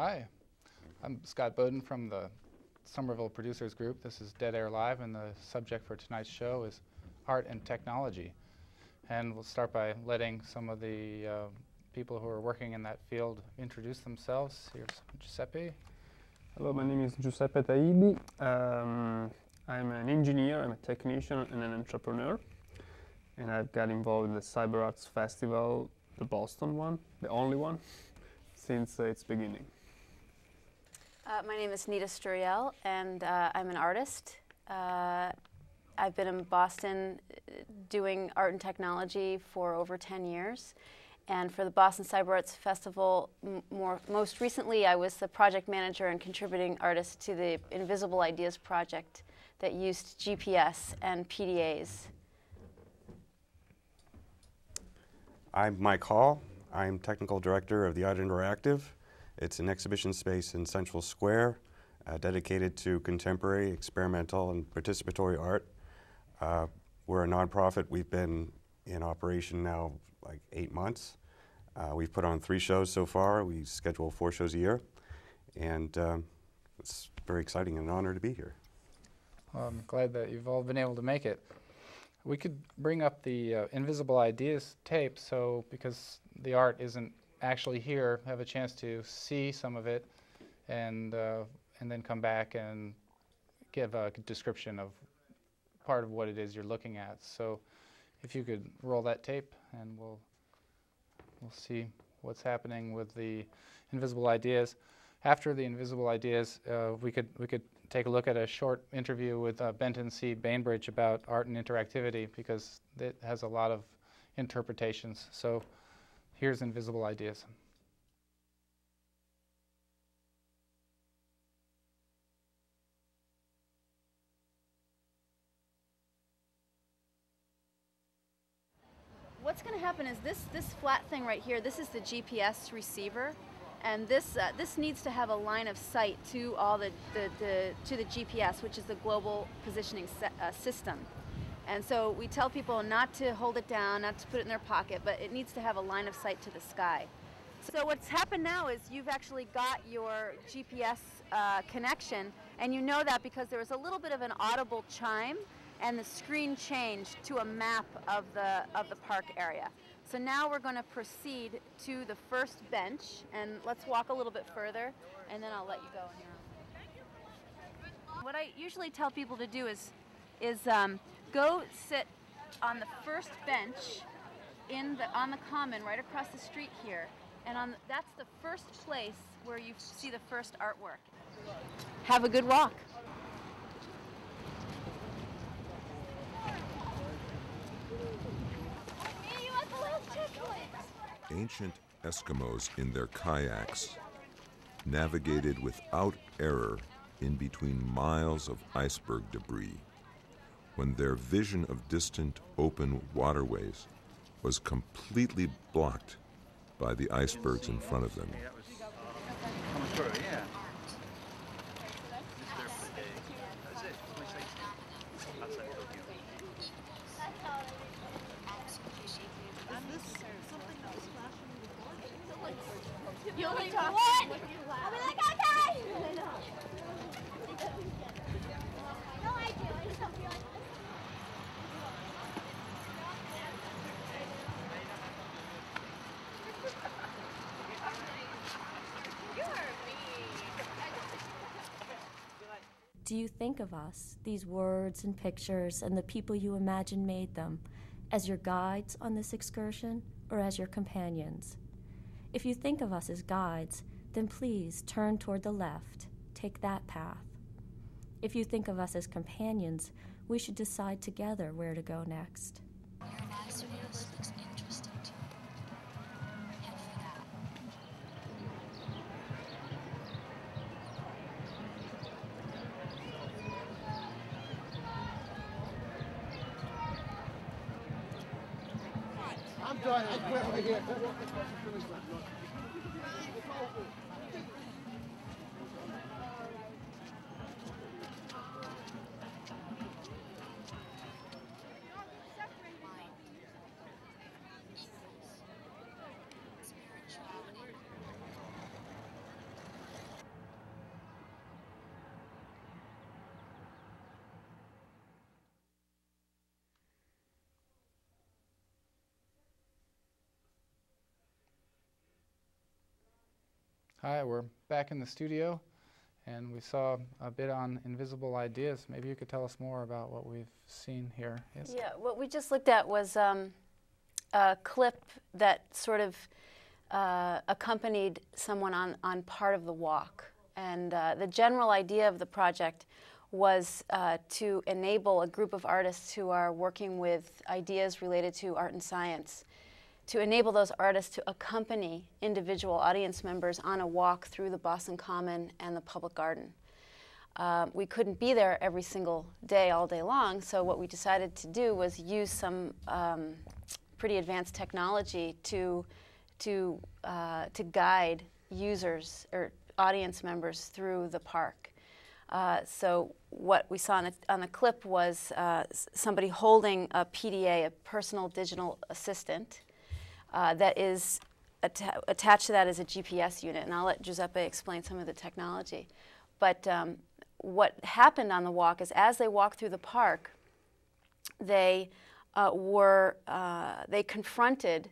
Hi, I'm Scott Bowden from the Somerville Producers Group. This is Dead Air Live, and the subject for tonight's show is art and technology. And we'll start by letting some of the people who are working in that field introduce themselves. Here's Giuseppe. Hello, my name is Giuseppe Taibi. I'm an engineer, I'm a technician and an entrepreneur. And I've got involved in the Cyber Arts Festival, the Boston one, the only one, since its beginning. My name is Nita Sturiel, and I'm an artist. I've been in Boston doing art and technology for over 10 years. And for the Boston Cyber Arts Festival, most recently, I was the project manager and contributing artist to the Invisible Ideas project that used GPS and PDAs. I'm Mike Hall. I'm technical director of the Art Interactive. It's an exhibition space in Central Square dedicated to contemporary, experimental, and participatory art. We're a nonprofit. We've been in operation now like 8 months. We've put on 3 shows so far. We schedule 4 shows a year. And it's very exciting and an honor to be here. Well, I'm glad that you've all been able to make it. We could bring up the Invisible Ideas tape, so because the art isn't actually here, have a chance to see some of it, and then come back and give a description of part of what it is you're looking at. So, if you could roll that tape, and we'll see what's happening with the Invisible Ideas. After the Invisible Ideas, we could take a look at a short interview with Benton C. Bainbridge about art and interactivity, because it has a lot of interpretations. So here's Invisible Ideas. What's going to happen is this flat thing right here, this is the GPS receiver. And this needs to have a line of sight to all to the GPS, which is the global positioning system. And so we tell people not to hold it down, not to put it in their pocket, but it needs to have a line of sight to the sky. So what's happened now is you've actually got your GPS connection, and you know that because there was a little bit of an audible chime, and the screen changed to a map of the park area. So now we're going to proceed to the first bench, and let's walk a little bit further, and then I'll let you go on your own. What I usually tell people to do is go sit on the first bench on the common right across the street here, and that's the first place where you see the first artwork. Have a good walk. Ancient Eskimos in their kayaks navigated without error in between miles of iceberg debris when their vision of distant open waterways was completely blocked by the icebergs in front of them. You only talk. What? I'll be like, okay! No, I do. I just don't feel like Do you think of us, these words and pictures and the people you imagine made them, as your guides on this excursion or as your companions? If you think of us as guides, then please turn toward the left, take that path. If you think of us as companions, we should decide together where to go next. Your advisory list looks interesting to me. Head for that. I'm done. I quit right here. Hi, we're back in the studio, and we saw a bit on invisible ideas. Maybe you could tell us more about what we've seen here. Yes? Yeah, what we just looked at was a clip that sort of accompanied someone on part of the walk. And the general idea of the project was to enable a group of artists who are working with ideas related to art and science, to enable those artists to accompany individual audience members on a walk through the Boston Common and the public garden. We couldn't be there every single day, all day long, so what we decided to do was use some pretty advanced technology to guide users or audience members through the park. So what we saw on the clip was somebody holding a PDA, a personal digital assistant, that is attached to that is a GPS unit, and I'll let Giuseppe explain some of the technology. But what happened on the walk is, as they walked through the park, they confronted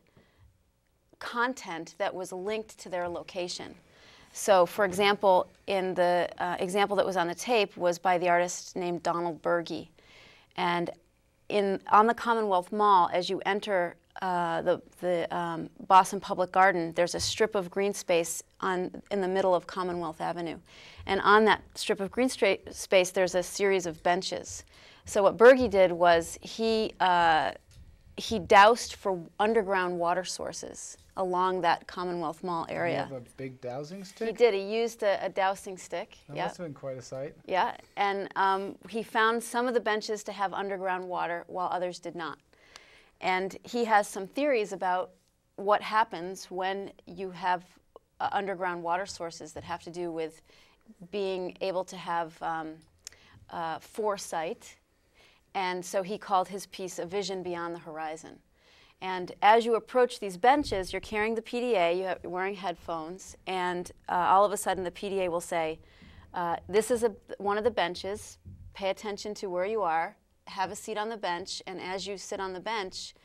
content that was linked to their location. So, for example, in the example that was on the tape was by the artist named Donald Berge. And on the Commonwealth Mall, as you enter the Boston Public Garden, there's a strip of green space in the middle of Commonwealth Avenue. And on that strip of green space, there's a series of benches. So what Berge did was he doused for underground water sources along that Commonwealth Mall area. Did he have a big dowsing stick? He did. He used a dowsing stick. That Yeah. must have been quite a sight. Yeah, and he found some of the benches to have underground water while others did not. And he has some theories about what happens when you have underground water sources that have to do with being able to have foresight. And so he called his piece A Vision Beyond the Horizon. And as you approach these benches, you're carrying the PDA, you're wearing headphones, and all of a sudden the PDA will say, this is one of the benches, pay attention to where you are, have a seat on the bench, and as you sit on the bench,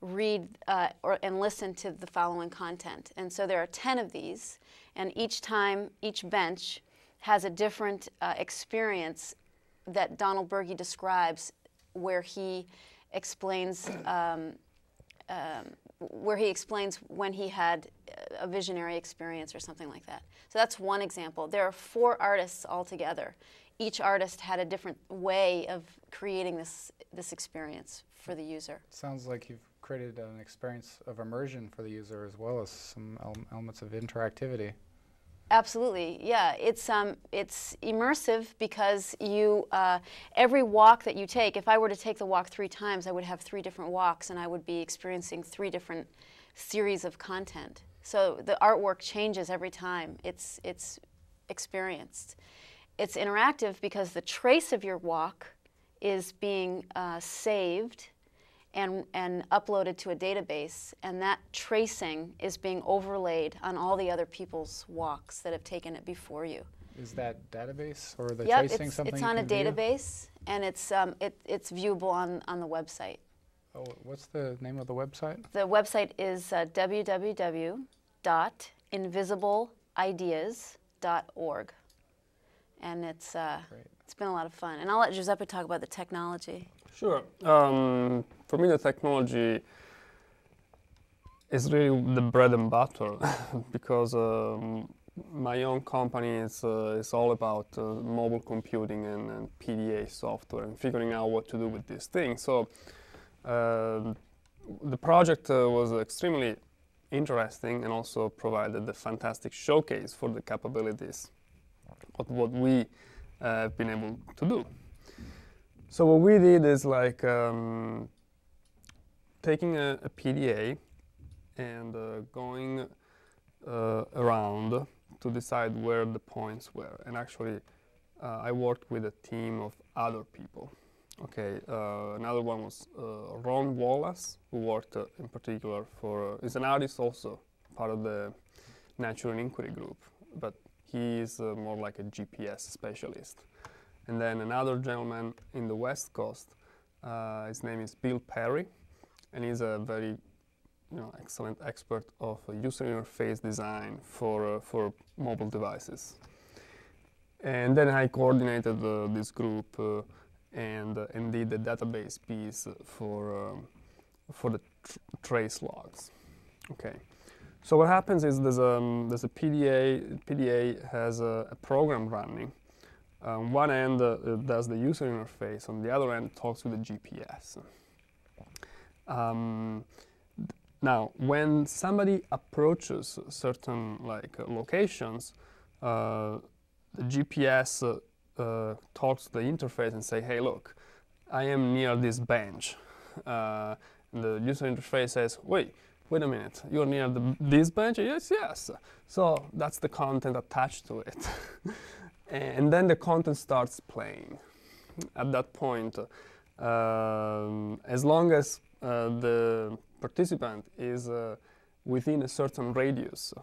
read and listen to the following content. And so there are 10 of these, and each time, each bench has a different experience that Donald Berge describes, where he explains when he had a visionary experience or something like that. So that's one example. There are 4 artists altogether. Each artist had a different way of creating this experience for the user. Sounds like you've created an experience of immersion for the user as well as some elements of interactivity. Absolutely, yeah. It's immersive because every walk that you take, if I were to take the walk 3 times, I would have 3 different walks, and I would be experiencing 3 different series of content. So the artwork changes every time it's experienced. It's interactive because the trace of your walk is being saved and uploaded to a database, and that tracing is being overlaid on all the other people's walks that have taken it before you. Is that database or the Yep, tracing something it's you on a can view? database, and it's viewable on the website. Oh, what's the name of the website? The website is www.invisibleideas.org, and it's been a lot of fun. And I'll let Giuseppe talk about the technology. Sure. For me, the technology is really the bread and butter because my own company is all about mobile computing and PDA software and figuring out what to do with these things. So the project was extremely interesting and also provided a fantastic showcase for the capabilities of what we have been able to do. So what we did is like taking a PDA and going around to decide where the points were. And actually, I worked with a team of other people. Okay, another one was Ron Wallace, who worked in particular for, is an artist also, part of the Natural Inquiry group, but he is more like a GPS specialist. And then another gentleman in the West Coast, his name is Bill Perry, and he's a very excellent expert of user interface design for mobile devices. And then I coordinated this group and did the database piece for the trace logs. Okay. So what happens is there's a PDA. PDA has a program running. On one end it does the user interface. On the other end, it talks with the GPS. Now, when somebody approaches certain locations, the GPS talks to the interface and say, "Hey, look, I am near this bench." The user interface says, "Wait a minute, you're near this bench?" "Yes, yes." So that's the content attached to it. And then the content starts playing. At that point, as long as the participant is within a certain radius,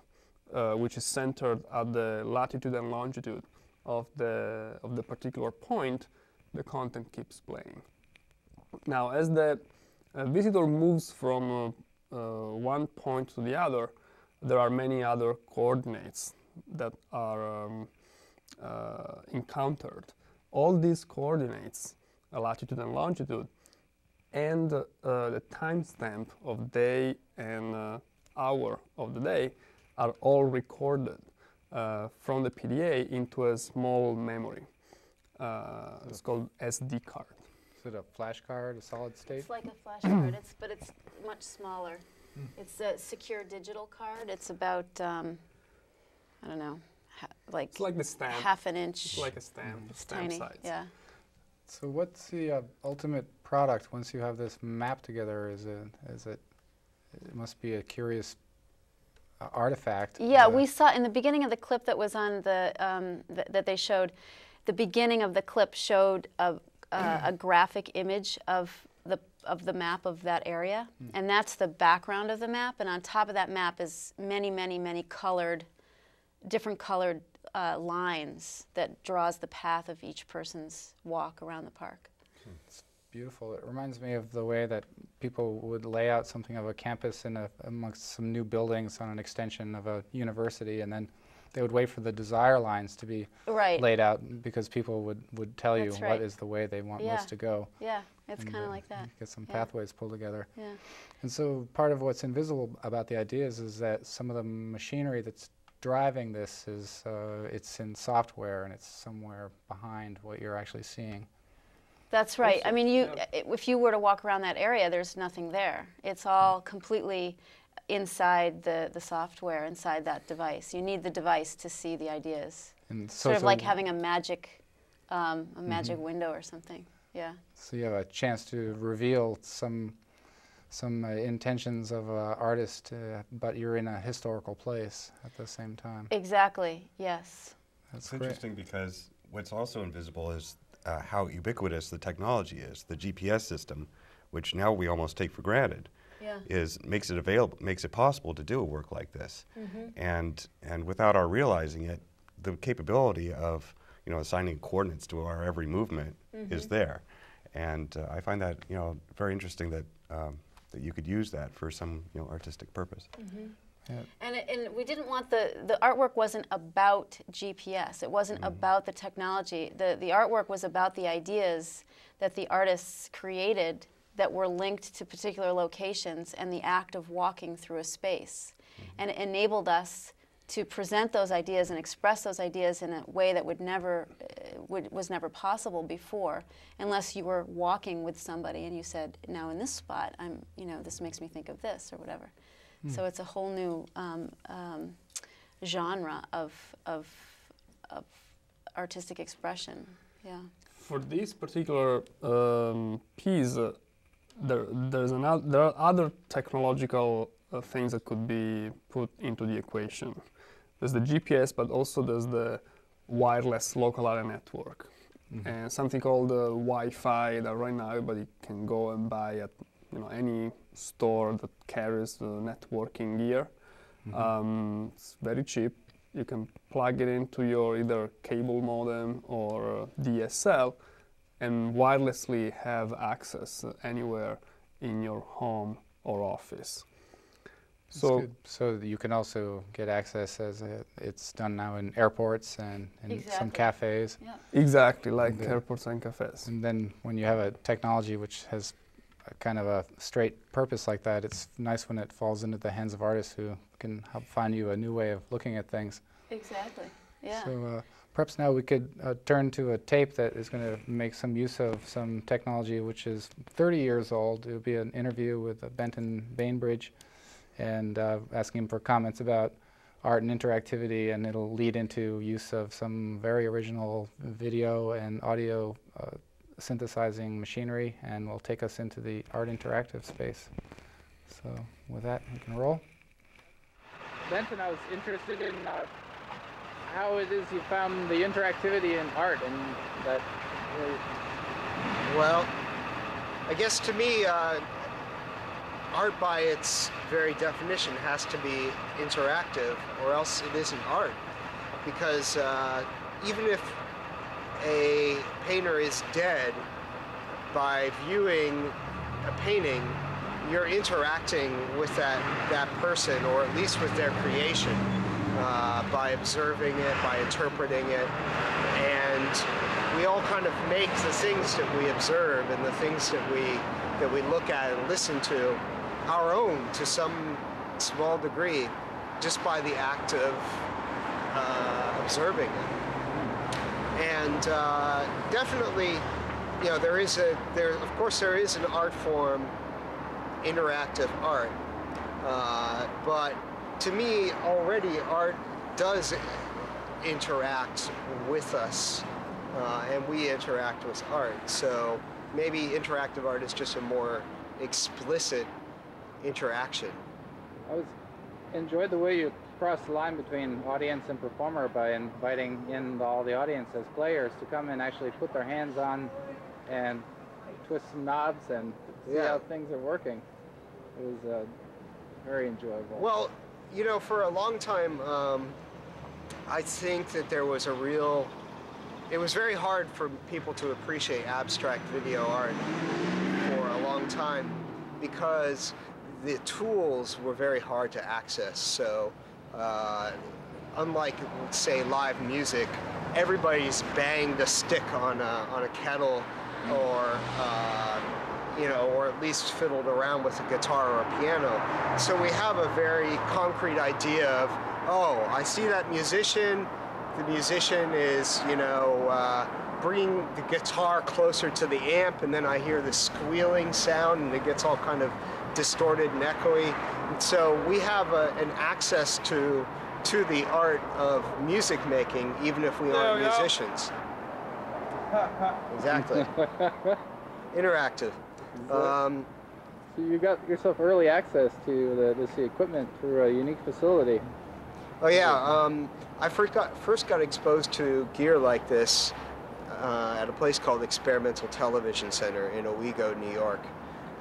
which is centered at the latitude and longitude of the particular point, the content keeps playing. Now, as the visitor moves from one point to the other, there are many other coordinates that are encountered. All these coordinates, latitude and longitude, and the timestamp of day and hour of the day are all recorded from the PDA into a small memory. It's called SD card. Is it a flash card, a solid state? It's like a flash card, but it's much smaller. It's a secure digital card. It's about, I don't know, it's like the stamp. Half an inch. It's like a stamp. It's stamp tiny, size. yeah. So what's the ultimate product once you have this map together? It must be a curious artifact. Yeah, we saw in the beginning of the clip that was on that they showed, the beginning of the clip showed a graphic image of the map of that area, and that's the background of the map. And on top of that map is many colored, different colored lines that draws the path of each person's walk around the park. It's beautiful. It reminds me of the way that people would lay out something of a campus amongst some new buildings on an extension of a university, and then they would wait for the desire lines to be laid out because people would tell you what is the way they want most to go. Yeah, it's kind of like that. Get some pathways pulled together. Yeah. And so part of what's invisible about the ideas is that some of the machinery that's driving this is it's in software, and it's somewhere behind what you're actually seeing. That's right. I mean, if you were to walk around that area, there's nothing there. It's all completely inside the software, inside that device. You need the device to see the ideas. And sort of like having a magic window or something. Yeah. So you have a chance to reveal some intentions of an artist, but you're in a historical place at the same time. Exactly. Yes. That's interesting because what's also invisible is how ubiquitous the technology is. The GPS system, which now we almost take for granted, makes it available, makes it possible to do a work like this. And without our realizing it, the capability of assigning coordinates to our every movement is there. And I find that very interesting that that you could use that for some artistic purpose. Yeah. And we didn't want the artwork wasn't about GPS. It wasn't about the technology. The artwork was about the ideas that the artists created that were linked to particular locations and the act of walking through a space. And it enabled us to present those ideas and express those ideas in a way that was never possible before, unless you were walking with somebody and you said, "Now in this spot, this makes me think of this," or whatever. So it's a whole new genre of artistic expression. Yeah. For this particular piece, there are other technological things that could be put into the equation. There's the GPS, but also there's the wireless local area network, and something called Wi-Fi that right now everybody can go and buy at any store that carries the networking gear. It's very cheap. You can plug it into your either cable modem or DSL and wirelessly have access anywhere in your home or office. So good. So that you can also get access as it's done now in airports and in some cafes. Yeah. exactly like airports and cafes. And then when you have a technology which has a kind of a straight purpose like that, it's nice when it falls into the hands of artists who can help find you a new way of looking at things. Exactly. Yeah. So perhaps now we could turn to a tape that is going to make some use of some technology which is 30 years old. It will be an interview with Benton Bainbridge, and asking him for comments about art and interactivity, and it'll lead into use of some very original video and audio synthesizing machinery, and will take us into the art interactive space. So with that, we can roll. Benton, I was interested in how it is you found the interactivity in art, and that Well, I guess to me, art by its very definition has to be interactive, or else it isn't art. Because even if a painter is dead, by viewing a painting, you're interacting with that person, or at least with their creation, by observing it, by interpreting it. And we all kind of make the things that we observe and the things that we look at and listen to our own to some small degree, just by the act of observing it. And definitely, you know, of course there is an art form, interactive art, but to me already art does interact with us, and we interact with art. So maybe interactive art is just a more explicit interaction. I enjoyed the way you crossed the line between audience and performer by inviting in all the audience as players to come and actually put their hands on and twist some knobs and see how things are working. It was very enjoyable. Well, you know, for a long time, I think that there was it was very hard for people to appreciate abstract video art for a long time, because the tools were very hard to access. So unlike, say, live music, everybody's banged a stick on a kettle, or you know, or at least fiddled around with a guitar or a piano. So we have a very concrete idea of, oh, I see that musician. The musician is, you know, bringing the guitar closer to the amp, and then I hear the squealing sound, and it gets all kind of distorted and echoey. And so we have an access to the art of music making, even if we aren't musicians. Exactly. Interactive. So you got yourself early access to this equipment through a unique facility. Oh yeah, I first got exposed to gear like this at a place called Experimental Television Center in Owego, New York.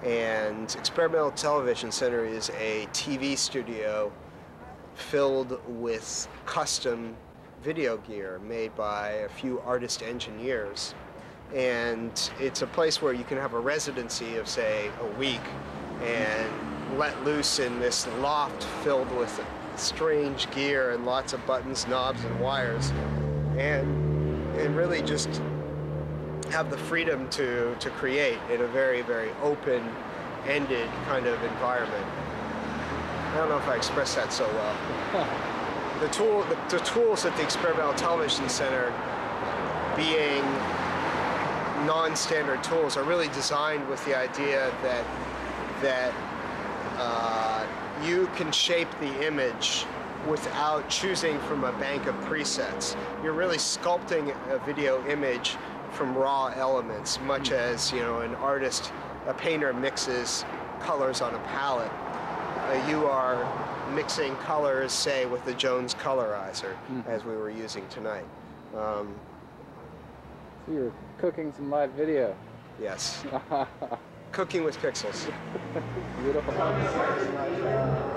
And Experimental Television Center is a TV studio filled with custom video gear made by a few artist engineers. And it's a place where you can have a residency of, say, a week and let loose in this loft filled with strange gear and lots of buttons, knobs, and wires, and really just have the freedom to create in a very, very open-ended kind of environment. I don't know if I expressed that so well. The tools at the Experimental Television Center, being non-standard tools, are really designed with the idea that you can shape the image without choosing from a bank of presets. You're really sculpting a video image from raw elements, much as, you know, a painter mixes colors on a palette. You are mixing colors, say, with the Jones colorizer, as we were using tonight. So you're cooking some live video. Yes. Cooking with pixels. Beautiful. Yes, all right.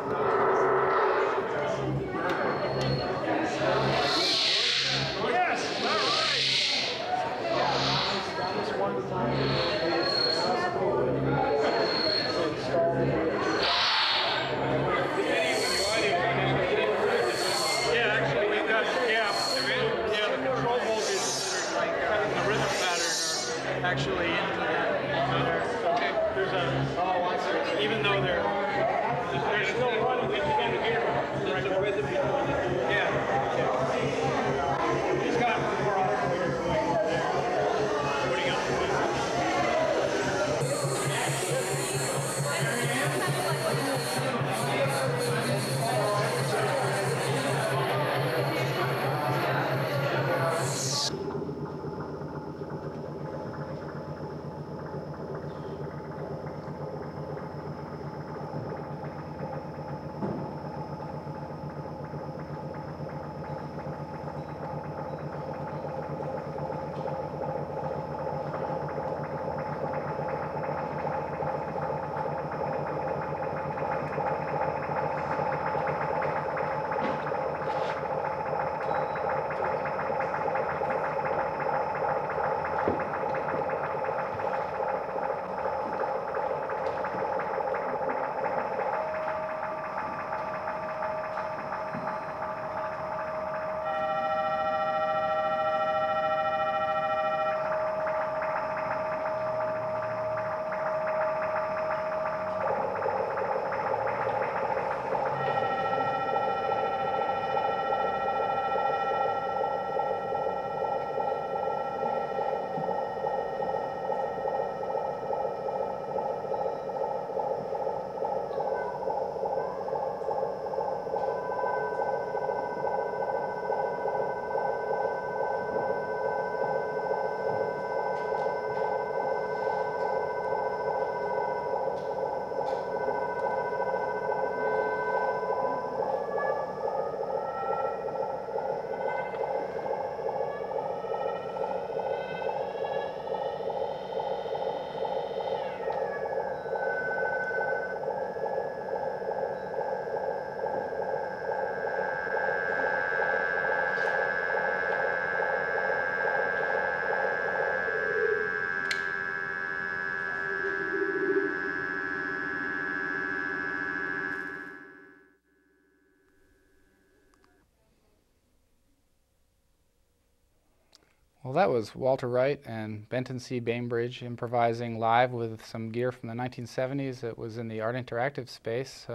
Well, that was Walter Wright and Benton C. Bainbridge improvising live with some gear from the 1970s. It was in the Art Interactive space,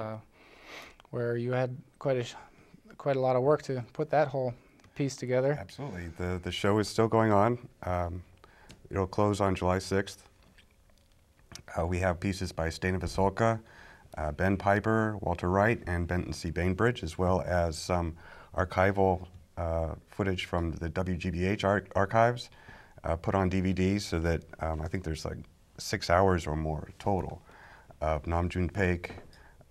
where you had quite a lot of work to put that whole piece together. Absolutely. The show is still going on. It'll close on July 6th. We have pieces by Stana Vasolka, Ben Piper, Walter Wright, and Benton C. Bainbridge, as well as some archival footage from the WGBH archives put on DVD, so that I think there's like 6 hours or more total of Nam June Paik,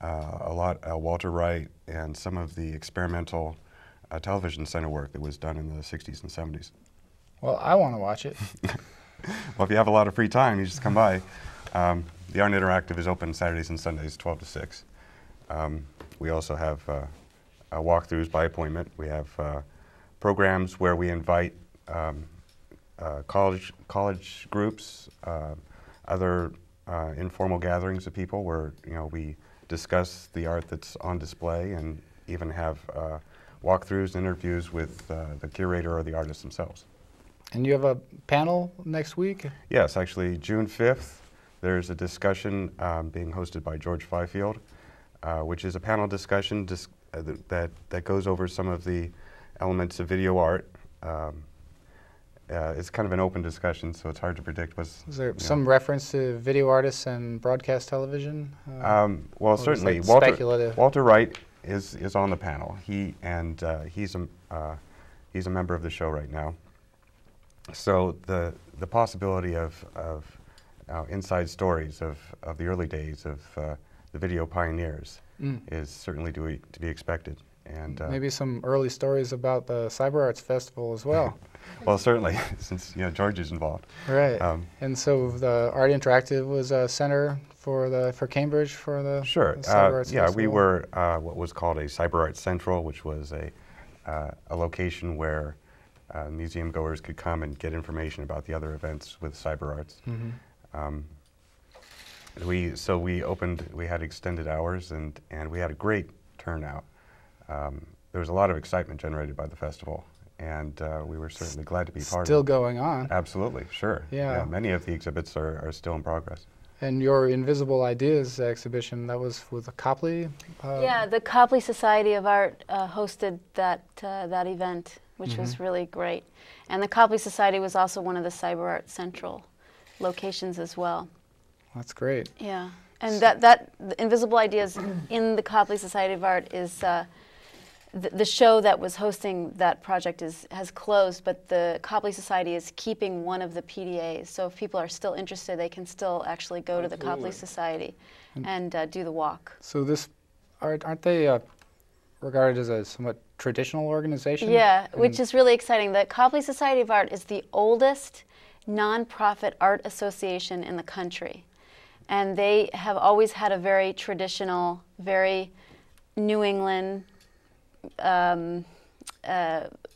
Walter Wright, and some of the experimental television center work that was done in the 60s and 70s. Well, I want to watch it. Well, if you have a lot of free time, you just come by. The Art Interactive is open Saturdays and Sundays, 12 to 6. We also have walkthroughs by appointment. We have programs where we invite college groups, other informal gatherings of people where we discuss the art that's on display, and even have walkthroughs and interviews with the curator or the artists themselves. And you have a panel next week? Yes, actually June 5th. There's a discussion being hosted by George Fifield, which is a panel discussion that goes over some of the elements of video art. It's kind of an open discussion, so it's hard to predict. Is there some reference to video artists and broadcast television? Well, certainly. Walter Wright is on the panel. He's a member of the show right now. So the possibility of inside stories of the early days of the video pioneers is certainly to be expected. And maybe some early stories about the Cyber Arts Festival as well. Well, certainly, since George is involved. Right. And so the Art Interactive was a center for Cambridge for the Cyber Arts Festival? We were what was called a Cyber Arts Central, which was a location where museum goers could come and get information about the other events with cyber arts. Mm-hmm. We had extended hours, and we had a great turnout. There was a lot of excitement generated by the festival, and we were certainly glad to be part of it. Still going on. Absolutely, sure. Yeah. Many of the exhibits are still in progress. And your Invisible Ideas exhibition, that was with the Copley? Yeah, the Copley Society of Art hosted that event, which was really great. And the Copley Society was also one of the Cyber Art Central locations as well. That's great. Yeah, and that Invisible Ideas in the Copley Society of Art is the show that was hosting that project has closed, but the Copley Society is keeping one of the PDAs. So if people are still interested, they can still actually go to the Copley Society and do the walk. So aren't they regarded as a somewhat traditional organization? Yeah, which is really exciting. The Copley Society of Art is the oldest nonprofit art association in the country. And they have always had a very traditional, very New England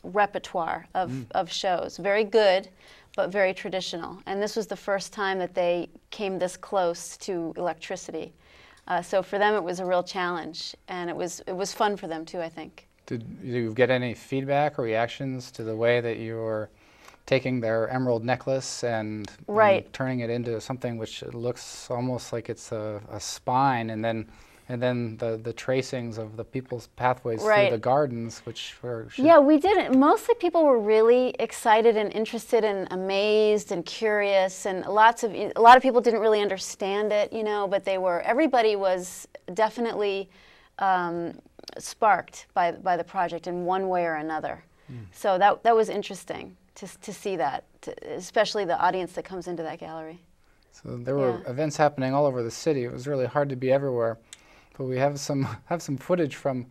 repertoire of shows. Very good, but very traditional. And this was the first time that they came this close to electricity. So for them, it was a real challenge, and it was fun for them too, I think. Did you get any feedback or reactions to the way that you were taking their emerald necklace and turning it into something which looks almost like it's a spine, and then the tracings of the people's pathways through the gardens, which were... Yeah, we didn't. Mostly people were really excited and interested and amazed and curious, and a lot of people didn't really understand it, but everybody was definitely sparked by the project in one way or another. So that was interesting to see that, especially the audience that comes into that gallery. So there were events happening all over the city. It was really hard to be everywhere. But we have some footage from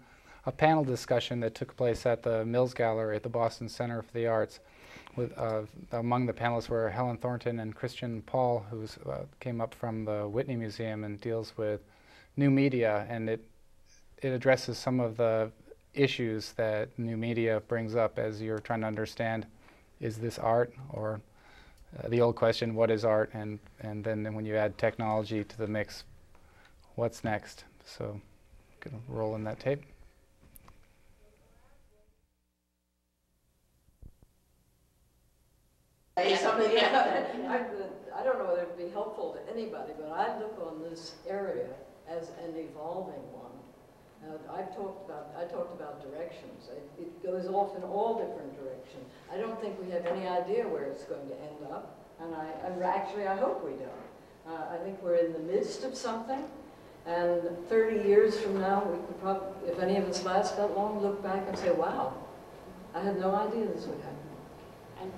a panel discussion that took place at the Mills Gallery at the Boston Center for the Arts. Among the panelists were Helen Thornton and Christian Paul, who came up from the Whitney Museum and deals with new media, and it addresses some of the issues that new media brings up as you're trying to understand, is this art, or the old question, what is art, and then when you add technology to the mix, what's next? So, gonna roll in that tape. Say something, yeah. I don't know whether it would be helpful to anybody, but I look on this area as an evolving one. I talked about directions. It goes off in all different directions. I don't think we have any idea where it's going to end up, and actually I hope we don't. I think we're in the midst of something, and 30 years from now, we could probably, if any of us last that long, look back and say, wow, I had no idea this would happen. And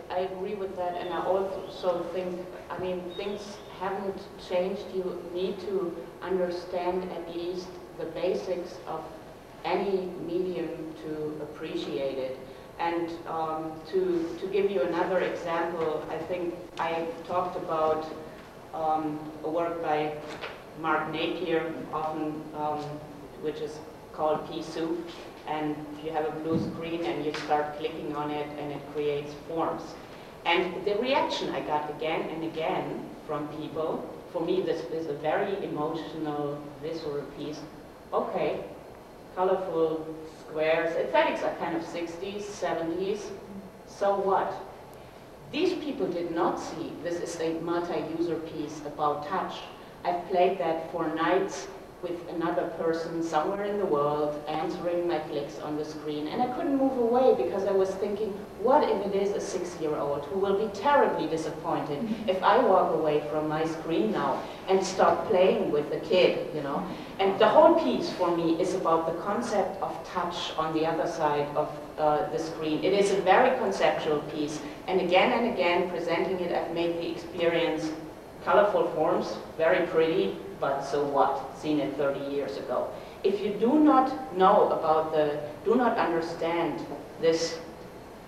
I agree with that, and I also think, I mean, things haven't changed. You need to understand at least the basics of any medium to appreciate it. And to give you another example, I think I talked about a work by Mark Napier, often which is called pea soup. And you have a blue screen and you start clicking on it and it creates forms. And the reaction I got again and again from people, for me this is a very emotional, visceral piece. Okay, colorful squares, aesthetics are kind of 60s, 70s, so what? These people did not see this is a multi-user piece about touch. I've played that for nights with another person somewhere in the world answering my clicks on the screen, and I couldn't move away because I was thinking, what if it is a 6-year-old who will be terribly disappointed if I walk away from my screen now and start playing with the kid, you know? And the whole piece for me is about the concept of touch on the other side of the screen. It is a very conceptual piece, and again presenting it, I've made the experience colorful forms, very pretty, but so what? Seen it 30 years ago. If you do not know about do not understand this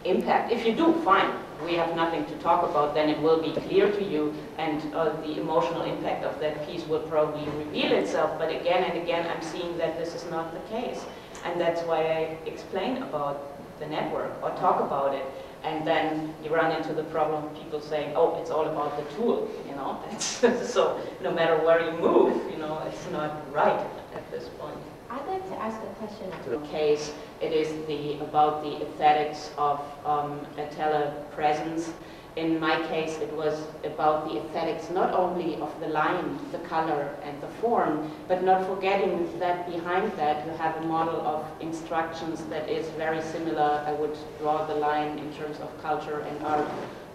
impact, if you do, fine, we have nothing to talk about, then it will be clear to you, and the emotional impact of that piece will probably reveal itself, but again and again I'm seeing that this is not the case. And that's why I explain about the network, or talk about it. And then you run into the problem of people saying, oh, it's all about the tool, you know. So no matter where you move, you know, it's not right at this point. I'd like to ask a question. The case, it is about the aesthetics of a telepresence. In my case, it was about the aesthetics not only of the line, the color, and the form, but not forgetting that behind that you have a model of instructions that is very similar. I would draw the line in terms of culture and art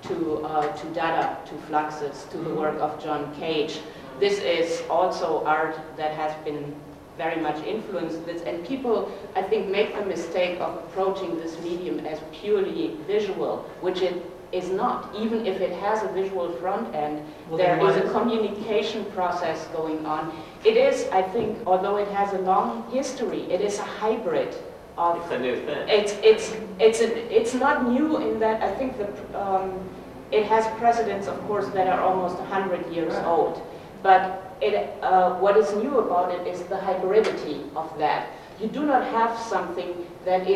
to Dada, to Fluxus, to the work of John Cage. This is also art that has been very much influenced this, and people, I think, make the mistake of approaching this medium as purely visual, which it is not. Even if it has a visual front end, there is a communication process going on. It is, I think, although it has a long history, it is a hybrid of... It's a new thing. It's not new in that I think it has precedents, of course, that are almost 100 years old. But what is new about it is the hybridity of that. You do not have something that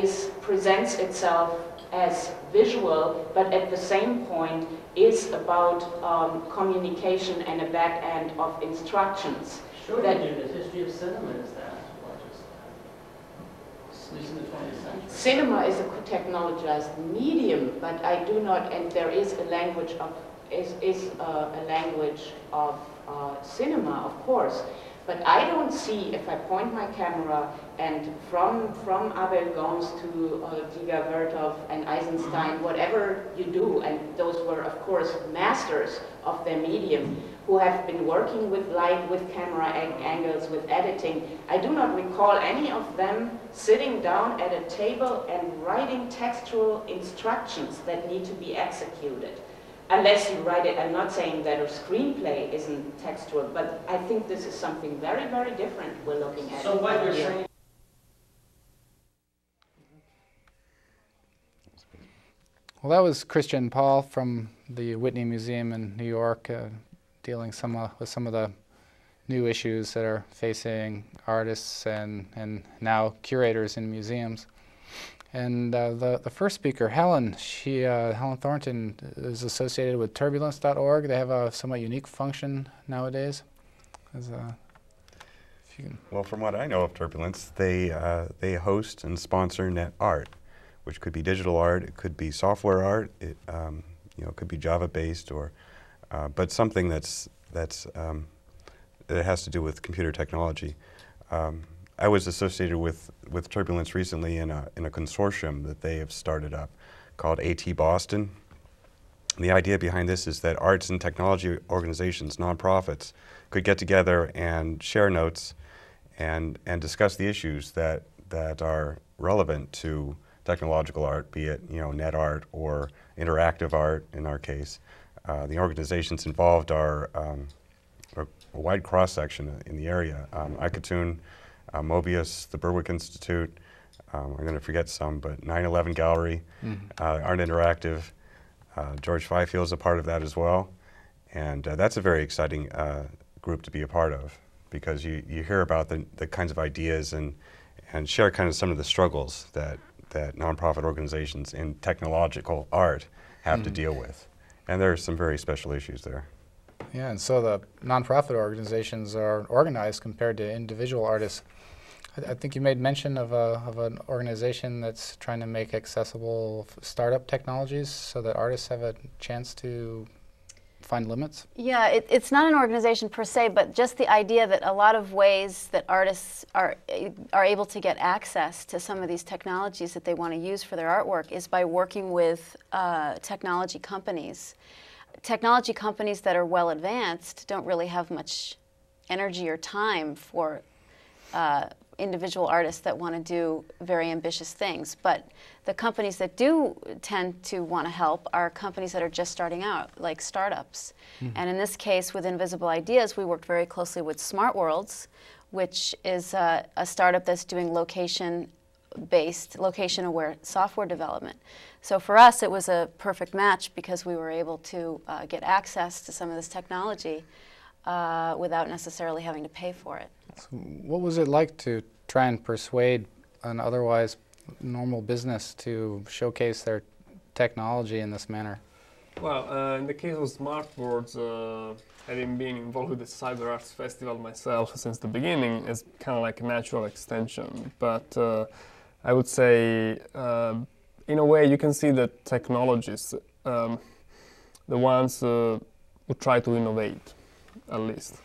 presents itself as visual, but at the same point is about communication and a back end of instructions. Sure, the history of cinema is that, at least in the 20th century. Cinema is a technologized medium, but I do not, and there is a language of, a language of cinema, of course. But I don't see, if I point my camera and from Abel Gons to Giga Vertov and Eisenstein, whatever you do, and those were, of course, masters of their medium, who have been working with light, with camera angles, with editing. I do not recall any of them sitting down at a table and writing textual instructions that need to be executed. Unless you write it, I'm not saying that a screenplay isn't textual, but I think this is something very, very different we're looking at. So what you're saying... Well, that was Christian Paul from the Whitney Museum in New York, dealing with some of the new issues that are facing artists and now curators in museums. And the first speaker, Helen, Helen Thornton, is associated with Turbulence.org. They have a somewhat unique function nowadays. Well, from what I know of Turbulence, they host and sponsor Net Art, which could be digital art, it could be software art, it could be Java-based, or but something that has to do with computer technology. I was associated with Turbulence recently in a consortium that they have started up called AT Boston. And the idea behind this is that arts and technology organizations, nonprofits, could get together and share notes and discuss the issues that are relevant to technological art, be it net art or interactive art in our case. The organizations involved are a wide cross-section in the area. iCartoon, Mobius, the Berwick Institute, I'm going to forget some, but 9/11 Gallery, Art Interactive, George Fifield is a part of that as well. And that's a very exciting group to be a part of, because you hear about the kinds of ideas and share kind of some of the struggles that nonprofit organizations in technological art have to deal with. And there are some very special issues there. Yeah, and so the nonprofit organizations are organized compared to individual artists. I think you made mention of an organization that's trying to make accessible startup technologies so that artists have a chance to find limits? Yeah, it's not an organization per se, but just the idea that a lot of ways that artists are able to get access to some of these technologies that they want to use for their artwork is by working with technology companies. Technology companies that are well advanced don't really have much energy or time for individual artists that want to do very ambitious things. But the companies that do tend to want to help are companies that are just starting out, like startups. And in this case, with Invisible Ideas, we worked very closely with Smart Worlds, which is a startup that's doing location-based, location-aware software development. So for us, it was a perfect match because we were able to get access to some of this technology without necessarily having to pay for it. So what was it like to try and persuade an otherwise normal business to showcase their technology in this manner? Well, in the case of Smart Worlds, having been involved with the Cyber Arts Festival myself since the beginning, is kind of like a natural extension. But I would say, in a way, you can see that technologists, the ones who try to innovate, at least,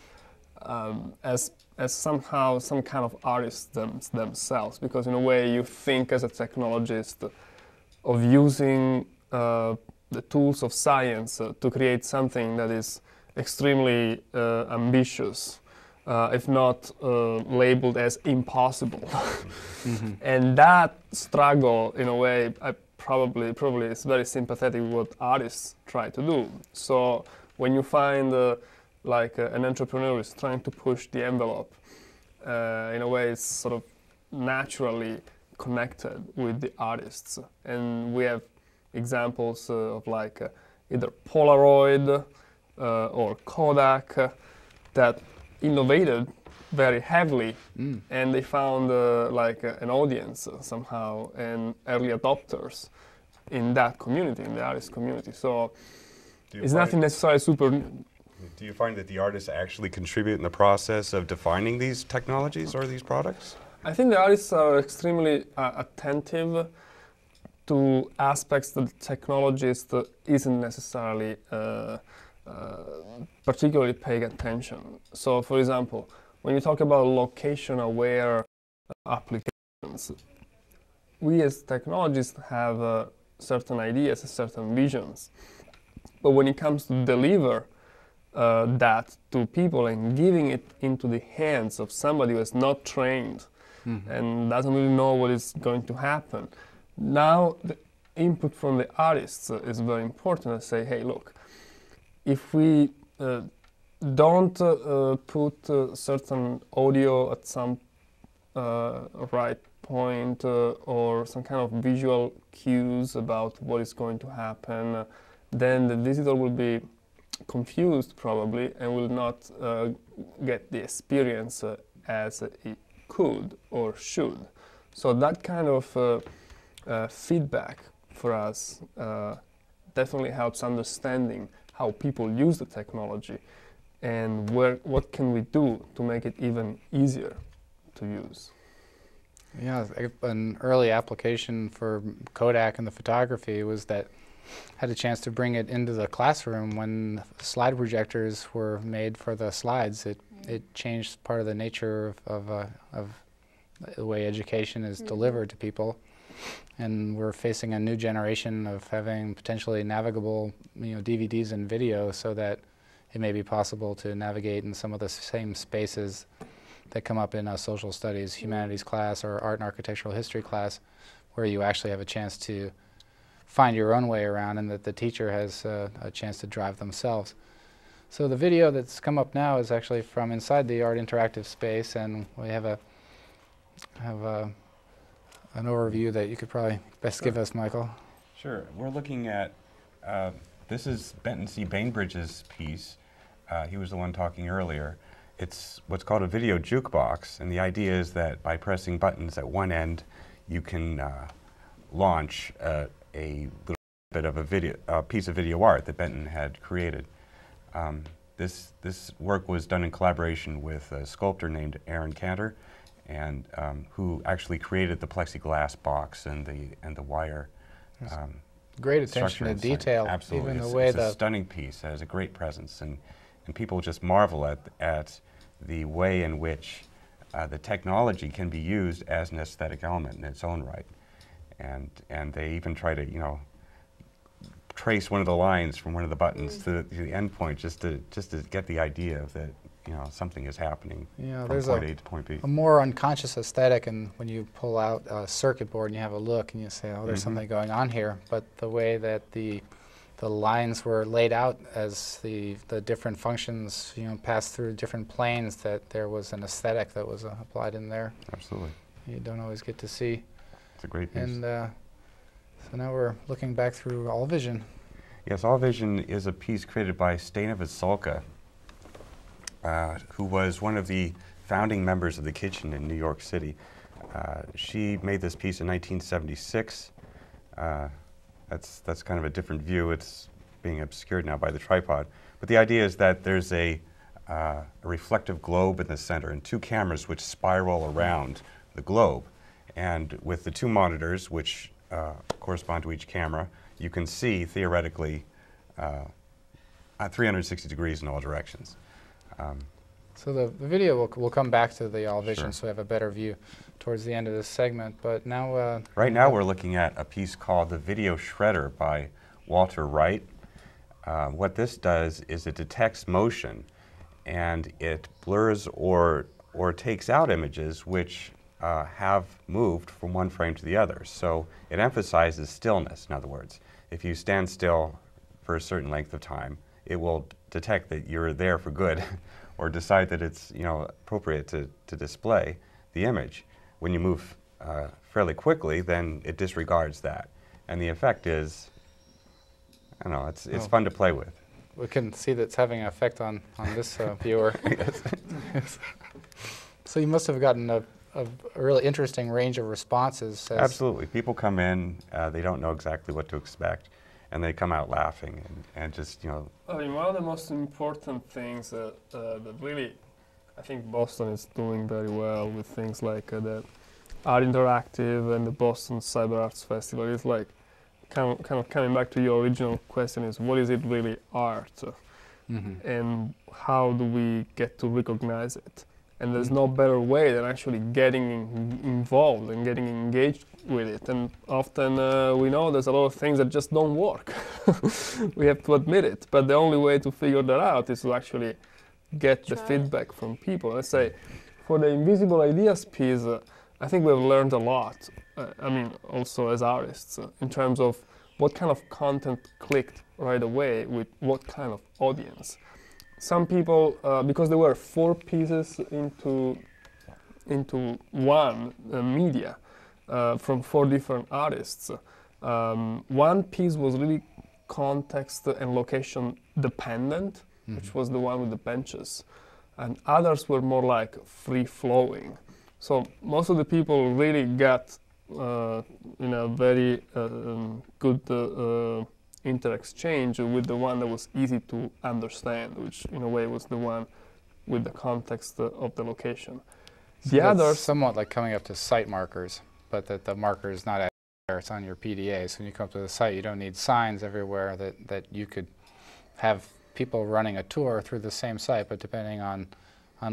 as somehow some kind of artists themselves, because in a way you think as a technologist of using the tools of science to create something that is extremely ambitious, if not labeled as impossible. And that struggle, in a way, probably is very sympathetic with what artists try to do. So when you find like an entrepreneur is trying to push the envelope, in a way it's sort of naturally connected with the artists. And we have examples of like either Polaroid or Kodak that innovated very heavily, and they found like an audience somehow and early adopters in that community, in the artist community. So it's nothing necessarily super. Do you find that the artists actually contribute in the process of defining these technologies or these products? I think the artists are extremely attentive to aspects that the technologist isn't necessarily particularly paying attention. So, for example, when you talk about location-aware applications, we as technologists have certain ideas, certain visions. But when it comes to deliver that to people and giving it into the hands of somebody who is not trained and doesn't really know what is going to happen, now the input from the artists is very important. To say, hey, look, if we don't put certain audio at some right point or some kind of visual cues about what is going to happen, then the visitor will be confused probably and will not get the experience as it could or should. So that kind of feedback for us definitely helps understanding how people use the technology and what can we do to make it even easier to use. Yeah, an early application for Kodak and the photography was that had a chance to bring it into the classroom when slide projectors were made for the slides. It changed part of the nature of the way education is delivered to people. And we're facing a new generation of having potentially navigable, DVDs and video, so that it may be possible to navigate in some of the same spaces that come up in a social studies, humanities class, or art and architectural history class, where you actually have a chance to find your own way around, and that the teacher has a chance to drive themselves. So the video that's come up now is actually from inside the art interactive space, and we have an overview that you could probably best give us, Michael. Sure. We're looking at, this is Benton C. Bainbridge's piece. He was the one talking earlier. It's what's called a video jukebox, and the idea is that by pressing buttons at one end, you can launch a little bit of a piece of video art that Benton had created. This work was done in collaboration with a sculptor named Aaron Cantor, and who actually created the plexiglass box and the wire. Great attention to detail. Absolutely, even the way it's a stunning piece. It has a great presence, and people just marvel at the way in which the technology can be used as an aesthetic element in its own right, and they even try to trace one of the lines from one of the buttons to the end point just to get the idea of that something is happening from point A to point B. A more unconscious aesthetic, and when you pull out a circuit board and you have a look and you say, oh, there's something going on here, but the way that the lines were laid out as the different functions passed through different planes, that there was an aesthetic that was applied in there. Absolutely. You don't always get to see. It's a great piece. And so now we're looking back through All Vision. Yes, All Vision is a piece created by Stena Veselka, who was one of the founding members of the Kitchen in New York City. She made this piece in 1976. That's kind of a different view. It's being obscured now by the tripod. But the idea is that there's a reflective globe in the center and two cameras which spiral around the globe. And with the two monitors, which correspond to each camera, you can see theoretically at 360 degrees in all directions. So the video will come back to the All Vision, Sure. so we have a better view towards the end of this segment. But now, right now we're looking at a piece called The Video Shredder by Walter Wright. What this does is it detects motion, and it blurs or takes out images which have moved from one frame to the other. So it emphasizes stillness, in other words. If you stand still for a certain length of time, it will detect that you're there for good or decide that it's appropriate to display the image. When you move fairly quickly, then it disregards that. And the effect is, I don't know, it's fun to play with. we can see that it's having an effect on this viewer. Yes. So you must have gotten a really interesting range of responses. Absolutely. People come in, they don't know exactly what to expect, and they come out laughing and just, I mean, one of the most important things that really, I think Boston is doing very well with things like the Art Interactive and the Boston Cyber Arts Festival is like, kind of coming back to your original question, is what is it really art? And how do we get to recognize it? And there's no better way than actually getting involved and getting engaged with it. And often we know there's a lot of things that just don't work. We have to admit it. But the only way to figure that out is to actually get the feedback from people. Let's say, for the Invisible Ideas piece, I think we've learned a lot. I mean, also as artists, in terms of what kind of content clicked right away with what kind of audience. Some people, because there were 4 pieces into one media from 4 different artists, one piece was really context and location dependent, which was the one with the benches, and others were more like free-flowing. So most of the people really got very good inter-exchange with the one that was easy to understand, which in a way was the one with the context of the location. The others, somewhat like coming up to site markers, but that the marker is not there, it's on your PDA. So when you come up to the site, you don't need signs everywhere that you could have people running a tour through the same site, but depending on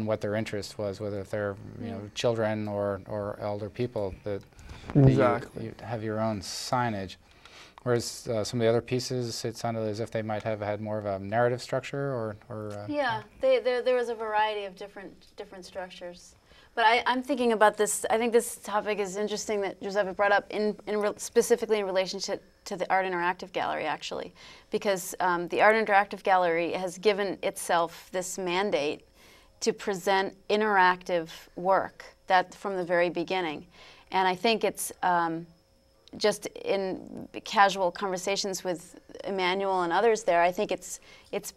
what their interest was, whether if they're children or elder people, that you have your own signage. Whereas some of the other pieces, it sounded as if they might have had more of a narrative structure, yeah, there was a variety of different structures. But I'm thinking about this. I think this topic is interesting that Giuseppe brought up specifically in relationship to the Art Interactive Gallery, actually, because the Art Interactive Gallery has given itself this mandate to present interactive work from the very beginning, and I think it's just in casual conversations with Emmanuel and others there, I think it's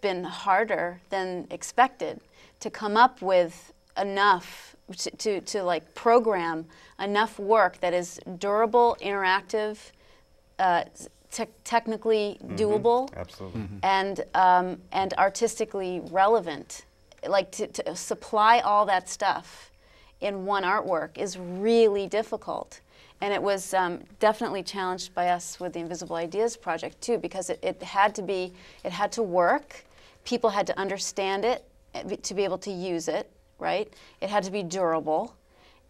been harder than expected to come up with enough to like program enough work that is durable, interactive, technically doable, absolutely, and artistically relevant. Like to supply all that stuff in one artwork is really difficult. And it was definitely challenged by us with the Invisible Ideas project too, because it had to work. People had to understand it to be able to use it, right? It had to be durable,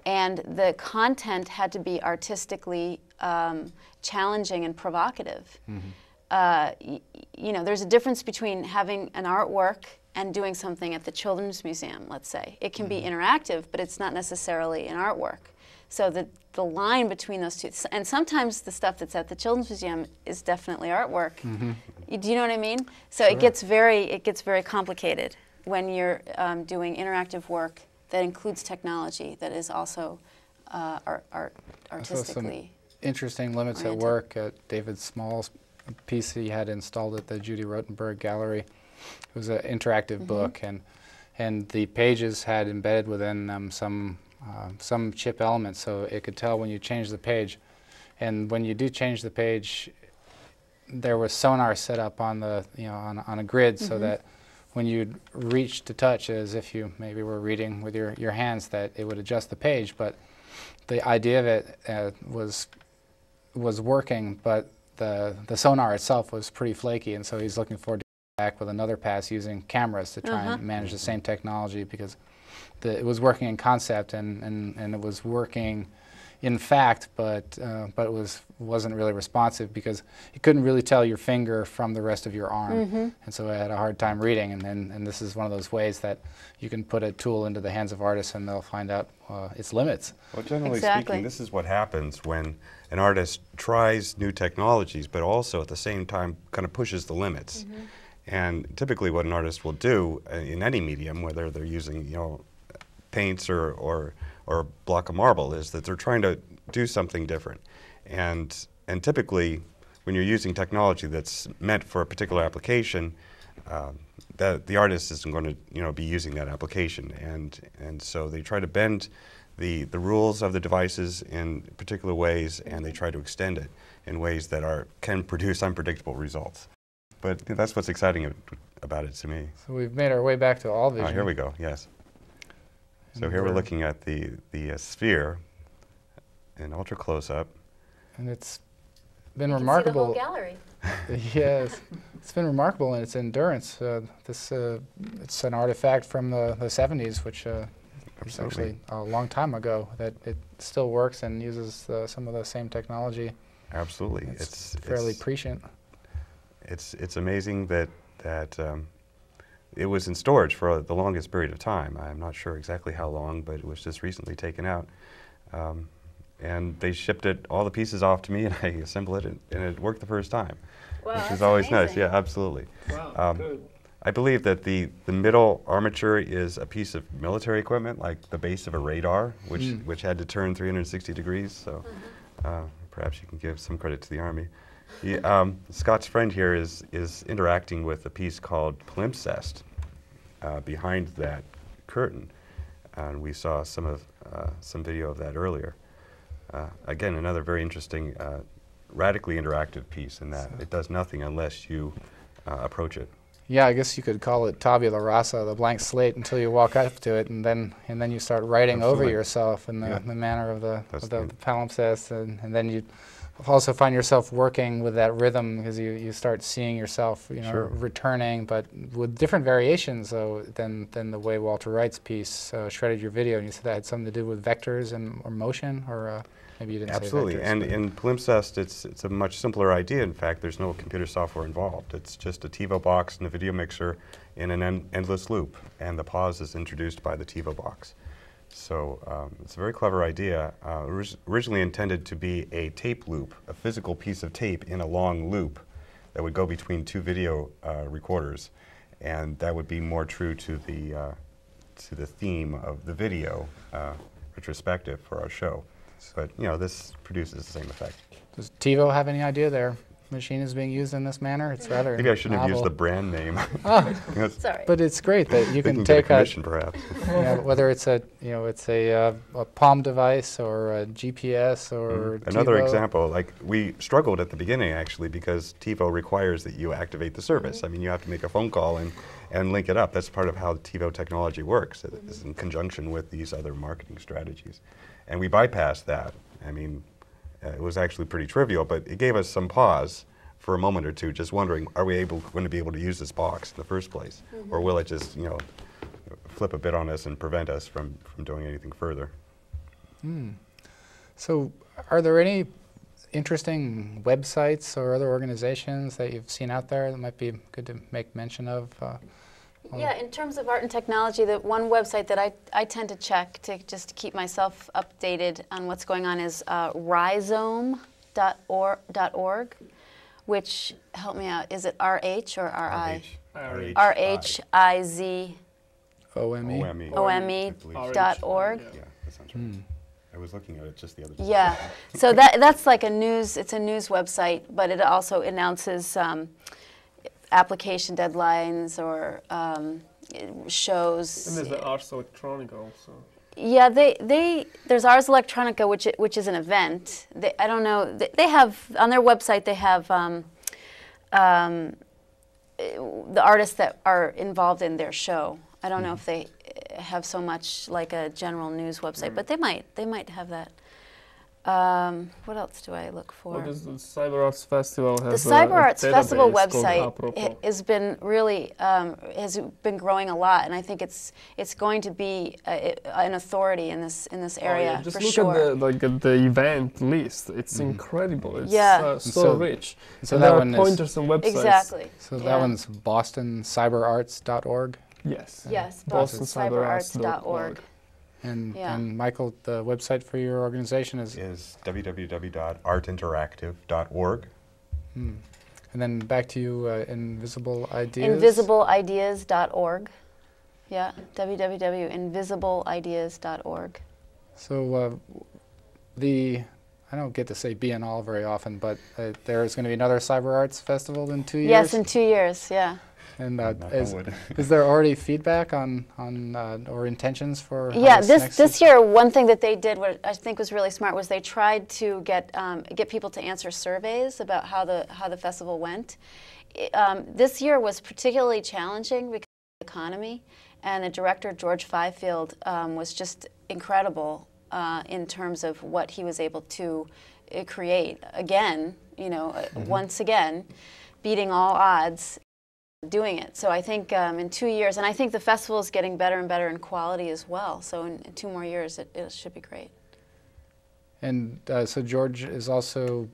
and the content had to be artistically challenging and provocative. You know, there's a difference between having an artwork and doing something at the Children's Museum, let's say. It can be interactive, but it's not necessarily an artwork. So the line between those two, and sometimes the stuff that's at the Children's Museum is definitely artwork. Do you know what I mean? So Sure. it gets very complicated when you're doing interactive work that includes technology that is also artistically. Some interesting limits oriented. at work at David Small's piece he had installed at the Judy Rotenberg Gallery. It was an interactive book, and the pages had embedded within them some chip elements, so it could tell when you change the page. And when you do change the page, there was sonar set up on the on a grid, so that when you'd reach to touch, as if you maybe were reading with your hands, that it would adjust the page. But the idea of it was working, but the sonar itself was pretty flaky, and so he's looking forward to back with another pass using cameras to try and manage the same technology, because it was working in concept and it was working in fact, but it wasn't really responsive because it couldn't really tell your finger from the rest of your arm, and so I had a hard time reading. And this is one of those ways that you can put a tool into the hands of artists and they'll find out its limits. Well, generally speaking, this is what happens when an artist tries new technologies, but also at the same time kind of pushes the limits. And typically, what an artist will do in any medium, whether they're using paints or a block of marble, is that they're trying to do something different. And typically, when you're using technology that's meant for a particular application, the artist isn't going to be using that application. And so they try to bend the rules of the devices in particular ways, and they try to extend it in ways that can produce unpredictable results. But that's what's exciting about it to me. So we've made our way back to all vision. Here we go, yes. So here we're looking at the sphere in ultra close-up. And it's been You remarkable. can see the whole gallery. Yes, it's been remarkable in its endurance. It's an artifact from the 70s, which was actually a long time ago, that it still works and uses some of the same technology. Absolutely. It's fairly prescient. It's amazing that it was in storage for the longest period of time. I'm not sure exactly how long, but it was just recently taken out. And they shipped all the pieces off to me, and I assembled it, and it worked the first time, which is always nice. Yeah, absolutely. Wow, good. I believe that the middle armature is a piece of military equipment, like the base of a radar, which had to turn 360 degrees. So perhaps you can give some credit to the Army. Scott's friend here is interacting with a piece called Palimpsest behind that curtain, and we saw some video of that earlier. Again, another very interesting, radically interactive piece in that it does nothing unless you approach it. Yeah, I guess you could call it tabula rasa, the blank slate, until you walk up to it, and then you start writing over Absolutely. yourself in the, Yeah. the manner of the That's palimpsest, and then you also find yourself working with that rhythm because you start seeing yourself, Sure. returning, but with different variations though than the way Walter Wright's piece shredded your video. And you said that had something to do with vectors or motion, or maybe you didn't Absolutely, say vectors. and but- in palimpsest, it's a much simpler idea. In fact, there's no computer software involved. It's just a TiVo box and a video mixer in an endless loop, and the pause is introduced by the TiVo box. So it's a very clever idea. Originally intended to be a tape loop, a physical piece of tape in a long loop that would go between two video recorders, and that would be more true to the theme of the video retrospective for our show. But this produces the same effect. Does TiVo have any idea their machine is being used in this manner? It's rather Maybe I shouldn't have used novel. the brand name. Oh, Sorry. but it's great that you They can get a take commission, perhaps. whether it's a Palm device or a GPS or Another TiVo. example, like we struggled at the beginning actually because TiVo requires that you activate the service. I mean, you have to make a phone call and link it up. That's part of how TiVo technology works. It is in conjunction with these other marketing strategies. And we bypassed that. I mean, it was actually pretty trivial, but it gave us some pause for a moment or two, just wondering, are we going to be able to use this box in the first place? Or will it just, flip a bit on us and prevent us from doing anything further? So are there any interesting websites or other organizations that you've seen out there that might be good to make mention of? Yeah, in terms of art and technology, the one website that I tend to check to just keep myself updated on what's going on is rhizome.org, which, help me out, is it RH or RI? RHIZOME .org. Yeah, that sounds right. I was looking at it just the other day. Yeah, so that's like it's a news website, but it also announces application deadlines or shows. And there's the Ars Electronica also. Yeah, there's Ars Electronica, which is an event. I don't know. They have on their website. They have the artists that are involved in their show. I don't know if they have so much like a general news website, but they might have that. What else do I look for? Well, the Cyber Arts Festival has The Cyber Arts a Festival database called website Apropos. has been really has been growing a lot, and I think it's going to be an authority in this area Yeah, just for look sure. at the event list. It's incredible. It's Yeah. so rich. So and that there are one is pointers and websites. Exactly. So that one's bostoncyberarts.org. Yes. Yes, bostoncyberarts.org. And Yeah. and Michael, the website for your organization is www.artinteractive.org. And then back to you, Invisible Ideas. Invisibleideas.org. Yeah, www.invisibleideas.org. So I don't get to say Biennale very often, but there is going to be another Cyber Arts Festival in 2 years. Yes, in 2 years. Yeah. And is there already feedback on or intentions for? how Yeah, next this year, one thing that they did, what I think was really smart, was they tried to get people to answer surveys about how the festival went. This year was particularly challenging because of the economy, and the director George Fifield was just incredible in terms of what he was able to create. Again, once again, beating all odds. Doing it. So I think in 2 years, and I think the festival is getting better and better in quality as well. So in 2 more years, it should be great. And so George is also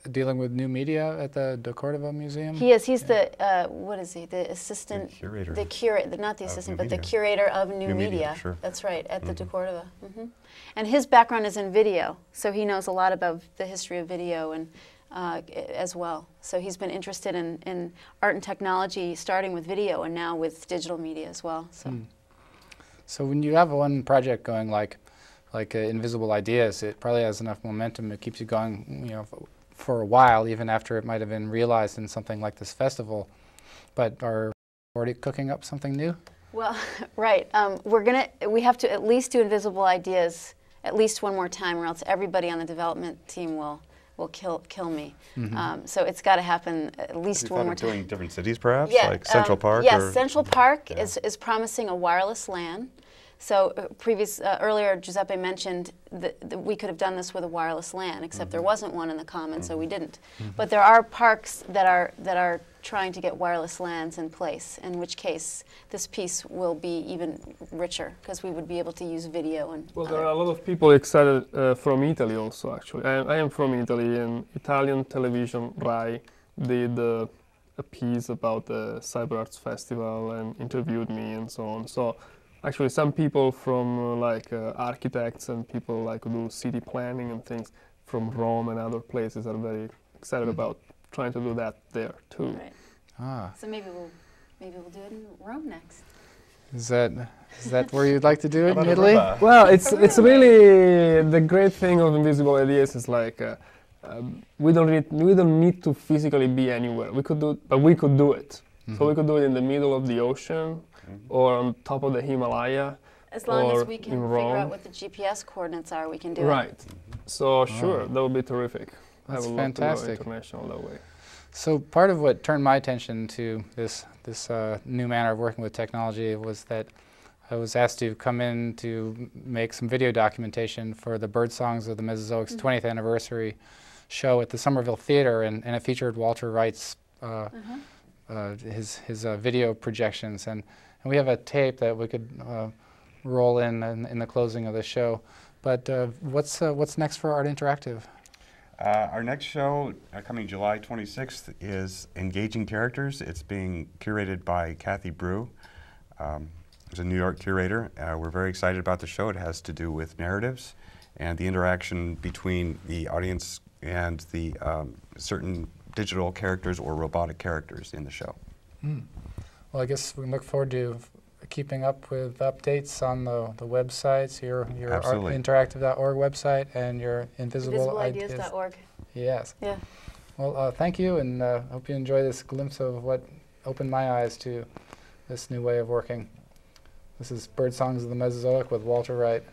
dealing with new media at the De Cordova Museum? He is. He's the, what is he, the assistant? The curator. The curator, not the assistant, but the media. curator of new media. Sure. That's right, at the De Cordova. And his background is in video, so he knows a lot about the history of video and as well. So he's been interested in art and technology, starting with video and now with digital media as well. So, So when you have one project going like Invisible Ideas, it probably has enough momentum. It keeps you going, for a while, even after it might have been realized in something like this festival. But are already cooking up something new? well, right. We have to at least do Invisible Ideas at least one more time, or else everybody on the development team will will kill me. So it's got to happen at least one more time. Doing different cities, perhaps, Yeah, like Central Park. Yes, or, Central Park is promising a wireless LAN. So earlier Giuseppe mentioned that we could have done this with a wireless LAN, except there wasn't one in the Commons, so we didn't. But there are parks that are trying to get wireless LANs in place, in which case this piece will be even richer, because we would be able to use video and Well, there are a lot of people excited from Italy also, actually. I am from Italy, and Italian television, Rai, did a piece about the Cyber Arts Festival and interviewed me and so on. So actually some people from architects and people like who do city planning and things from Rome and other places are very excited about trying to do that there too. Right. Ah. So maybe we'll do it in Rome next. Is that where you'd like to do it in Italy? Well, it's really the great thing of Invisible Ideas is like we don't need to physically be anywhere. We could do it. So we could do it in the middle of the ocean, or on top of the Himalaya. As long or as we can in figure Rome. out what the GPS coordinates are, we can do it. Right. So sure, that would be terrific. That's I would love to fantastic. go international that way. So part of what turned my attention to this new manner of working with technology was that I was asked to come in to make some video documentation for the Bird Songs of the Mesozoic's 20th anniversary show at the Somerville Theater, and it featured Walter Wright's his video projections, and we have a tape that we could roll in the closing of the show. But what's next for Art Interactive? Our next show, coming July 26th, is Engaging Characters. It's being curated by Kathy Brew, who's a New York curator. We're very excited about the show. It has to do with narratives and the interaction between the audience and the certain digital characters or robotic characters in the show. Well, I guess we can look forward to keeping up with updates on the websites, your artinteractive.org website and your invisibleideas.org. Yes. Yeah. Well, thank you, and hope you enjoy this glimpse of what opened my eyes to this new way of working. This is Bird Songs of the Mesozoic with Walter Wright.